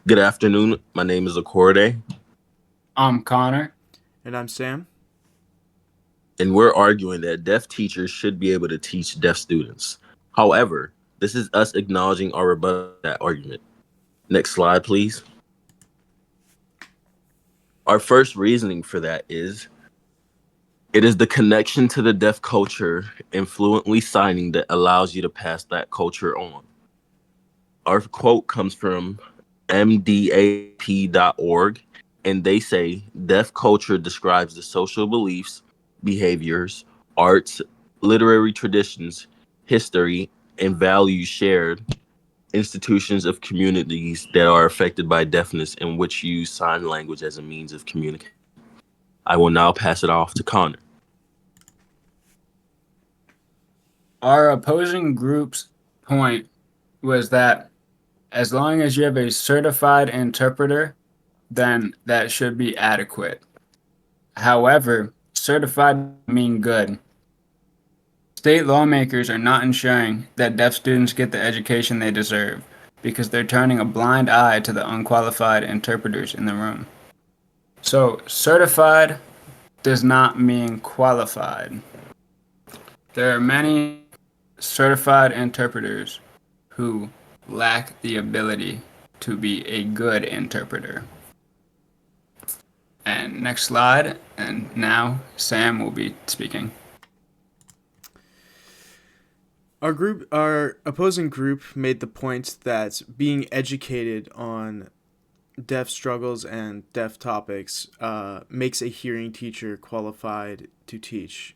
Good afternoon. My name is Acorde, I'm Connor. And I'm Sam. and we're arguing that deaf teachers should be able to teach deaf students. However, this is us acknowledging our rebuttal to that argument. Next slide, please. Our first reasoning for that is it is the connection to the deaf culture and fluently signing that allows you to pass that culture on. Our quote comes from mdap.org, and they say deaf culture describes the social beliefs, behaviors, arts, literary traditions, history, and values shared institutions of communities that are affected by deafness and which use sign language as a means of communication. I will now pass it off to Connor. Our opposing group's point was that as long as you have a certified interpreter, then that should be adequate. However, certified doesn't mean good. State lawmakers are not ensuring that deaf students get the education they deserve because they're turning a blind eye to the unqualified interpreters in the room. So, certified does not mean qualified. There are many certified interpreters who lack the ability to be a good interpreter. And next slide, and now Sam will be speaking. Our opposing group made the point that being educated on deaf struggles and deaf topics makes a hearing teacher qualified to teach.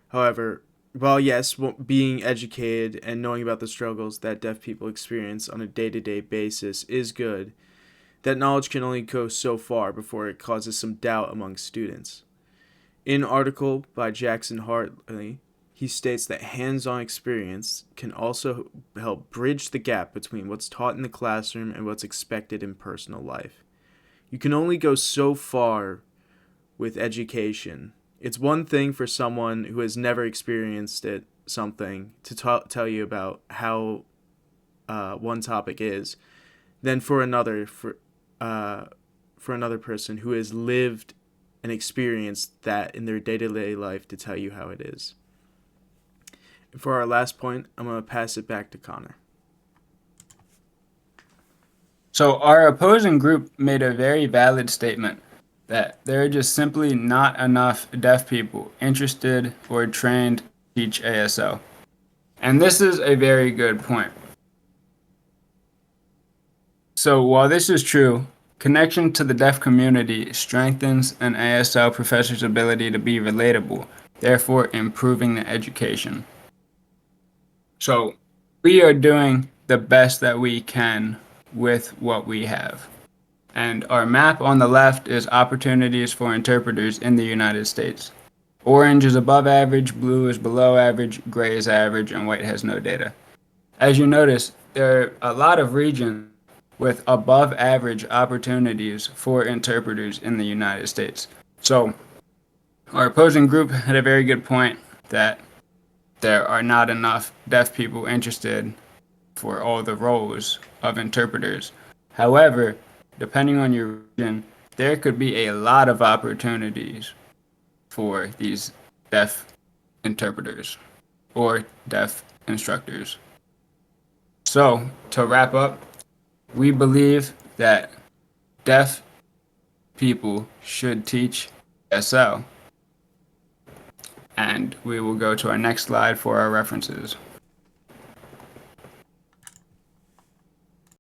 However, while yes, being educated and knowing about the struggles that deaf people experience on a day-to-day basis is good, that knowledge can only go so far before it causes some doubt among students. In an article by Jackson Hartley, he states that hands-on experience can also help bridge the gap between what's taught in the classroom and what's expected in personal life. You can only go so far with education. It's one thing for someone who has never experienced something to tell you about how one topic is, than for another person who has lived and experienced that in their day-to-day life to tell you how it is. And for our last point, I'm going to pass it back to Connor. So, our opposing group made a very valid statement that there are just simply not enough deaf people interested or trained to teach ASL. And this is a very good point. So, while this is true, connection to the deaf community strengthens an ASL professor's ability to be relatable, therefore improving the education. So, we are doing the best that we can with what we have. And our map on the left is opportunities for interpreters in the United States. Orange is above average, blue is below average, gray is average, and white has no data. As you notice, there are a lot of regions with above average opportunities for interpreters in the United States. So, our opposing group had a very good point that there are not enough deaf people interested for all the roles of interpreters. However, depending on your region, there could be a lot of opportunities for these deaf interpreters or deaf instructors. So, to wrap up, we believe that deaf people should teach SL. And we will go to our next slide for our references.